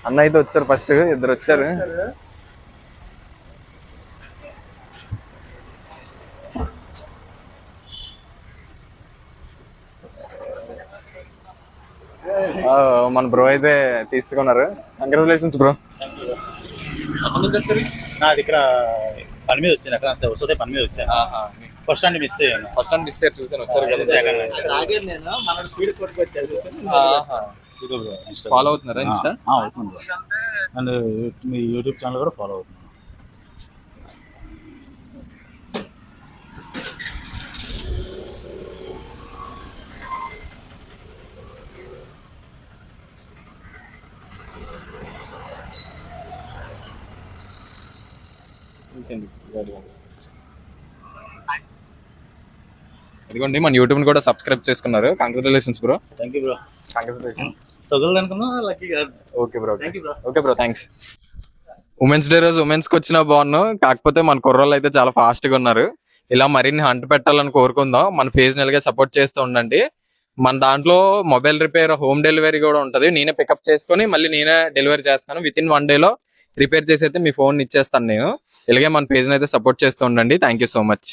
అన్న అయితే వచ్చారు, ఫస్ట్ ఇద్దరు వచ్చారు. మన బ్రో అయితే తీసుకున్నారు. Congratulations bro. నాది ఇక్కడ పని మీద వచ్చాను, అక్కడ వస్తే పని మీద వచ్చాను. ఫస్ట్ టైం మిస్ అయ్యాను. చూసాను, వచ్చారు కదా. ఫాలో అవుతున్నారా ఇన్స్టా? అవుతుంది. అండ్ మీ యూట్యూబ్ ఛానల్ కూడా ఫాలో అవుతున్నాను. ఇదిగోండి మన యూట్యూబ్ కూడా సబ్స్క్రైబ్ చేసుకున్నారు. Congratulations bro. Thank you bro. Congratulations. తగలదనుకున్నా లక్కీ కాదు. Okay bro. Thank you bro. Okay bro, thanks. Women's day రోజు ఉమెన్స్ కి వచ్చినా బాగున్నాం, కాకపోతే మన కుర్రోళ్ళు అయితే చాలా ఫాస్ట్ గా ఉన్నారు. ఇలా మరిన్ని హంట్ పెట్టాలని కోరుకుందాం. మన పేజ్ నెలగా సపోర్ట్ చేస్తూ ఉండండి. మన దాంట్లో మొబైల్ రిపేర్, హోమ్ డెలివరీ కూడా ఉంటది. నేనే పికప్ చేసుకొని మళ్ళీ నేనే డెలివరీ చేస్తాను. విత్ ఇన్ 1 day లో రిపేర్ చేసి అయితే మీ ఫోన్ ఇచ్చేస్తాను నేను. ఇలాగే మన పేజ్ అయితే సపోర్ట్ చేస్తూ ఉండండి. Thank you so much.